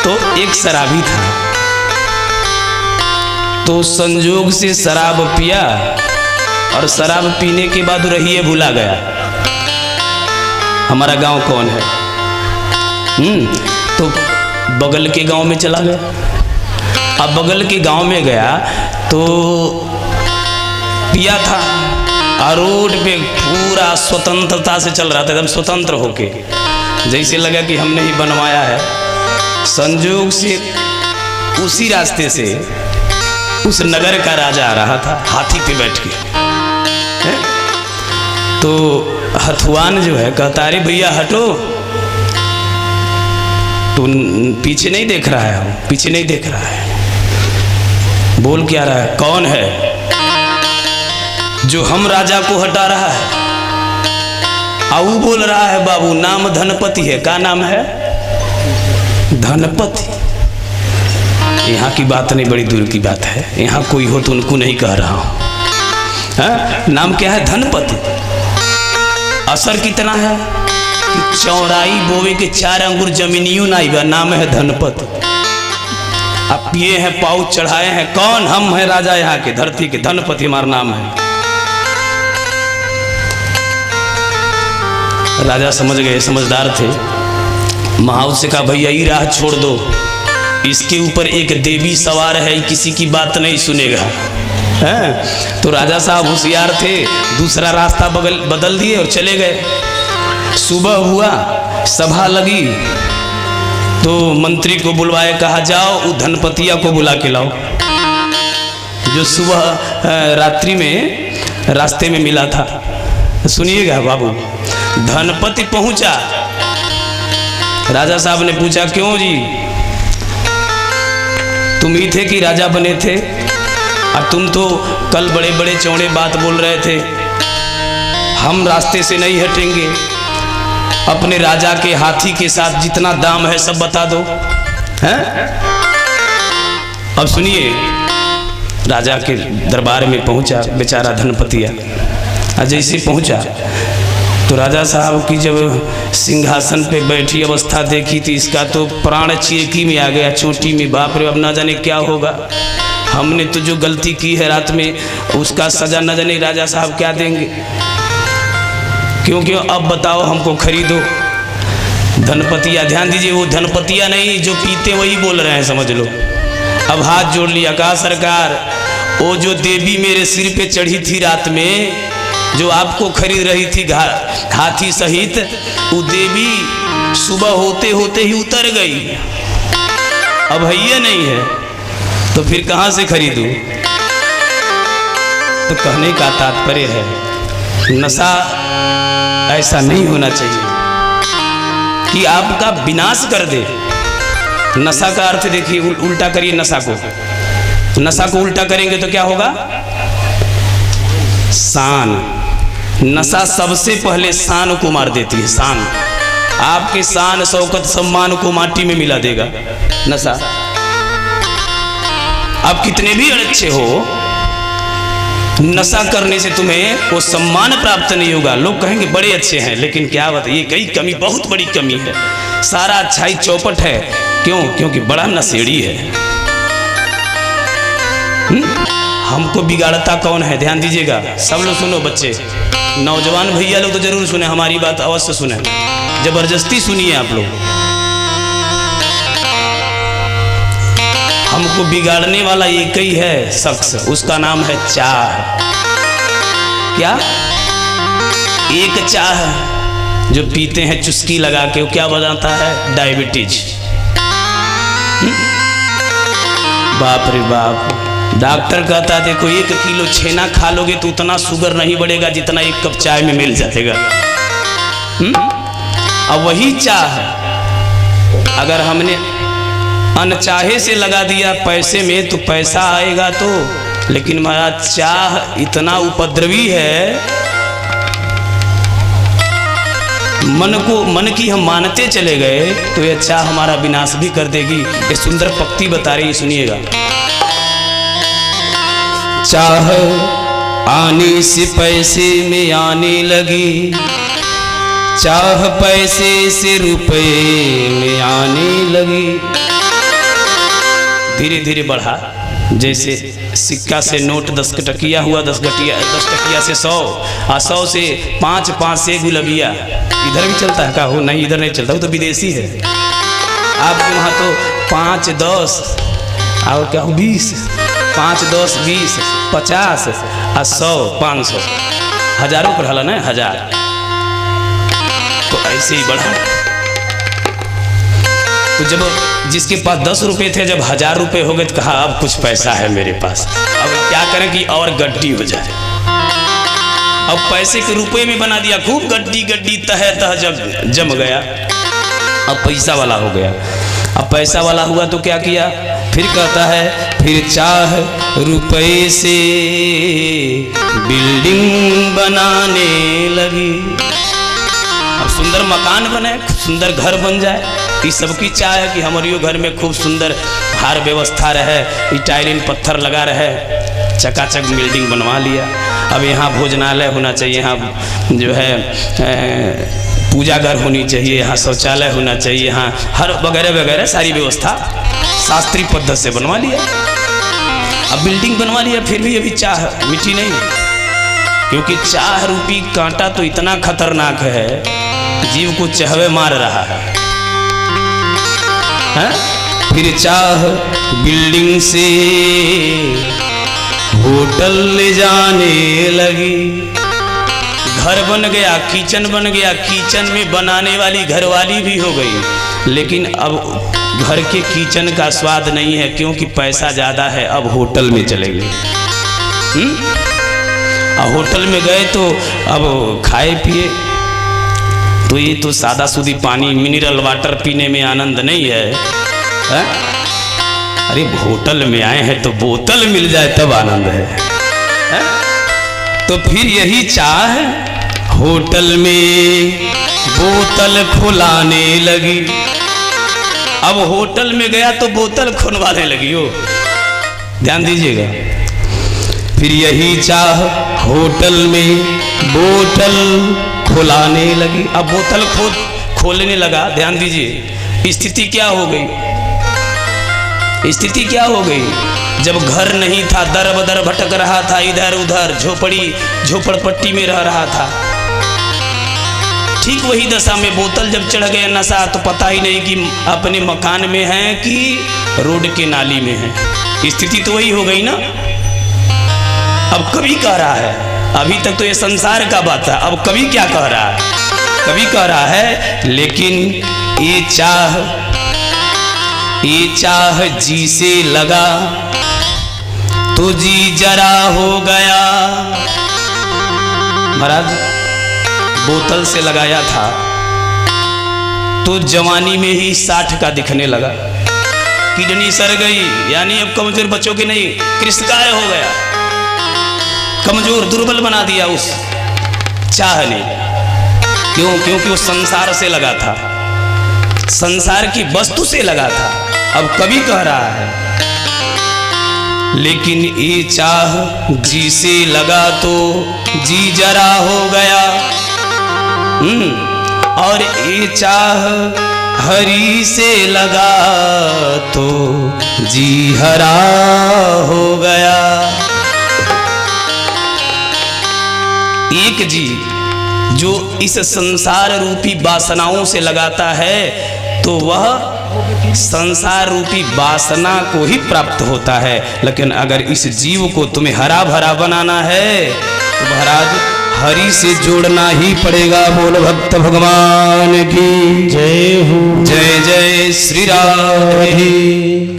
तो एक शराबी था, तो संजोग से शराब पिया और शराब पीने के बाद रहिए भुला गया हमारा गांव कौन है। तो बगल के गांव में चला गया। अब बगल के गांव में गया तो पिया था और रोड पे पूरा स्वतंत्रता से चल रहा था, एकदम स्वतंत्र होके, जैसे लगा कि हमने ही बनवाया है। संजोग से उसी रास्ते से उस नगर का राजा आ रहा था हाथी पे बैठ के। तो हथुआन जो है कहता, अरे भैया हटो, तो पीछे नहीं देख रहा है, पीछे नहीं देख रहा है, बोल क्या रहा है, कौन है जो हम राजा को हटा रहा है? आऊ बोल रहा है, बाबू नाम धनपति है। का नाम है? धनपति। यहाँ की बात नहीं, बड़ी दूर की बात है, यहाँ कोई हो तो उनको नहीं कह रहा हूं। नाम क्या है? धनपति। असर कितना है कि चौड़ाई बोवे के 4 अंगुर जमीनियों नहीं बा, नाम है धनपति। अब पिए हैं, पाउच चढ़ाए हैं, कौन? हम हैं राजा यहाँ के, धरती के, धनपति हमारा नाम है। राजा समझ गए, समझदार थे। महाउस से कहा, भैया ये राह छोड़ दो, इसके ऊपर एक देवी सवार है, किसी की बात नहीं सुनेगा। है? तो राजा साहब होशियार थे, दूसरा रास्ता बदल दिए और चले गए। सुबह हुआ, सभा लगी, तो मंत्री को बुलवाए, कहा जाओ उस धनपतिया को बुला के लाओ, जो सुबह रात्रि में रास्ते में मिला था। सुनिएगा बाबू, धनपति पहुंचा, राजा साहब ने पूछा, क्यों जी, तुम ही थे कि राजा बने थे? अब तुम तो कल बड़े बड़े चौड़े बात बोल रहे थे, हम रास्ते से नहीं हटेंगे, अपने राजा के हाथी के साथ जितना दाम है सब बता दो। हैं? अब सुनिए, राजा के दरबार में पहुंचा बेचारा धनपतिया। जैसे पहुंचा तो राजा साहब की जब सिंहासन पे बैठी अवस्था देखी थी, इसका तो प्राण चेकी में आ गया, चोटी में। बाप रे, अब ना जाने क्या होगा, हमने तो जो गलती की है रात में उसका सजा न जाने राजा साहब क्या देंगे। क्योंकि अब बताओ, हमको खरीदो। धनपतिया, ध्यान दीजिए, वो धनपतिया नहीं जो पीते वही बोल रहे हैं, समझ लो। अब हाथ जोड़ लिया, कहा सरकार, वो जो देवी मेरे सिर पे चढ़ी थी रात में, जो आपको खरीद रही थी हाथी सहित, वो देवी सुबह होते होते ही उतर गई, अब है नहीं है, तो फिर कहाँ से खरीदूं? तो कहने का तात्पर्य है, नशा ऐसा नहीं होना चाहिए कि आपका विनाश कर दे। नशा का अर्थ देखिए, उल्टा करिए नशा को। नशा को उल्टा करेंगे तो क्या होगा? शान। नशा सबसे पहले शान को मार देती है। शान, आपके शान शौकत सम्मान को माटी में मिला देगा नशा। आप कितने भी अच्छे हो, नशा करने से तुम्हें वो सम्मान प्राप्त नहीं होगा। लोग कहेंगे बड़े अच्छे हैं, लेकिन क्या बताइए, कई कमी, बहुत बड़ी कमी है। सारा अच्छाई चौपट है। क्यों? क्योंकि बड़ा नशेड़ी है। हमको बिगाड़ता कौन है? ध्यान दीजिएगा, सब लोग सुनो, बच्चे, नौजवान भैया लोग तो जरूर सुने, हमारी बात अवश्य सुने, जबरदस्ती सुनिए आप लोग। हमको बिगाड़ने वाला एक ही है शख्स, उसका नाम है चाह। क्या? एक चाह जो पीते हैं चुस्की लगा के, वो क्या बनाता है? डायबिटीज। बाप रे बाप, डॉक्टर कहता देखो 1 किलो छेना खा लोगे तो उतना शुगर नहीं बढ़ेगा जितना 1 कप चाय में मिल जाएगा। अब वही चाह अगर हमने अनचाहे से लगा दिया पैसे में तो पैसा आएगा तो, लेकिन हमारा चाह इतना उपद्रवी है, मन की हम मानते चले गए तो यह चाह हमारा विनाश भी कर देगी। ये सुंदर पंक्ति बता रही है, सुनिएगा। चाह आने से पैसे में आने लगी, चाह पैसे से रुपए में आने लगी। धीरे धीरे बढ़ा। जैसे सिक्का से नोट 10 टकिया हुआ, 10 टकिया से 100, और 100 से 5, 5 से गुलबिया। इधर भी चलता है का हो? नहीं, इधर नहीं चलता, वो तो विदेशी है। आपके वहाँ तो 5, 10 और क्या 20, 5, 10, 20, 50 और 100, 500, हजारों पर हला ना, 1000। तो ऐसे ही बढ़ा। तो जब जिसके पास 10 रुपये थे, जब 1000 रुपये हो गए तो कहा अब कुछ पैसा है मेरे पास, अब क्या करें कि और गड्डी हो जाए। अब पैसे के रुपये में बना दिया, खूब गड्डी गड्डी, तह तह जम गया। अब पैसा वाला हो गया। अब पैसा वाला हुआ तो क्या किया, फिर कहता है फिर चाह रुपये से बिल्डिंग बनाने लगी। अब सुंदर मकान बने, सुंदर घर बन जाए, इस सबकी चाह है कि हमारे घर में खूब सुंदर हार व्यवस्था रहे, इटाइलिन पत्थर लगा रहे, चकाचक बिल्डिंग बनवा लिया। अब यहाँ भोजनालय होना चाहिए, यहाँ जो है पूजा घर होनी चाहिए, यहाँ शौचालय होना चाहिए, यहाँ हर वगैरह वगैरह सारी व्यवस्था शास्त्रीय पद्धति से बनवा लिया। अब बिल्डिंग बनवा लिया, फिर भी अभी चाह मिटी नहीं, क्योंकि चाह रूपी कांटा तो इतना खतरनाक है, जीव को चहवे मार रहा है। फिर चाह बिल्डिंग से होटल ले जाने लगी। घर बन गया, किचन बन गया, किचन में बनाने वाली घरवाली भी हो गई, लेकिन अब घर के किचन का स्वाद नहीं है, क्योंकि पैसा ज़्यादा है। अब होटल में चले गए। होटल में गए तो अब खाए पिए, तो ये तो सादा सूदी पानी मिनरल वाटर पीने में आनंद नहीं है, अरे होटल में आए हैं तो बोतल मिल जाए तब आनंद है? तो फिर यही चाह होटल में बोतल खुलाने लगी। अब होटल में गया तो बोतल खुलवाने लगी हो, ध्यान दीजिएगा। फिर यही चाह होटल में बोतल खुलाने लगी। अब बोतल खोलने लगा, ध्यान दीजिए स्थिति क्या हो गई, स्थिति क्या हो गई। जब घर नहीं था, दर बदर भटक रहा था, इधर उधर झोपड़पट्टी में रह रहा था, ठीक वही दशा में बोतल जब चढ़ गया नशा, तो पता ही नहीं कि अपने मकान में है कि रोड के नाली में है। स्थिति तो वही हो गई ना। अब कवि कह रहा है, अभी तक तो ये संसार का बात है, अब कवि क्या कह रहा है, कवि कह रहा है लेकिन ये चाह जी से लगा तो जी जरा हो गया। महाराज बोतल से लगाया था तो जवानी में ही 60 का दिखने लगा, किडनी सड़ गई, यानी अब कमजोर बच्चों की नहीं, कृष्णकाय हो गया, कमजोर दुर्बल बना दिया उस चाह ने। क्यों? क्योंकि वो संसार से लगा था, संसार की वस्तु से लगा था। अब कवि कह रहा है लेकिन ये चाह जी से लगा तो जी जरा हो गया, और ये चाह हरि से लगा तो जी हरा हो गया। एक जी जो इस संसार रूपी वासनाओं से लगाता है तो वह संसार रूपी वासना को ही प्राप्त होता है, लेकिन अगर इस जीव को तुम्हें हरा भरा बनाना है तो महाराज हरि से जोड़ना ही पड़ेगा। बोल भक्त भगवान की जय हो, जय जय श्री राम।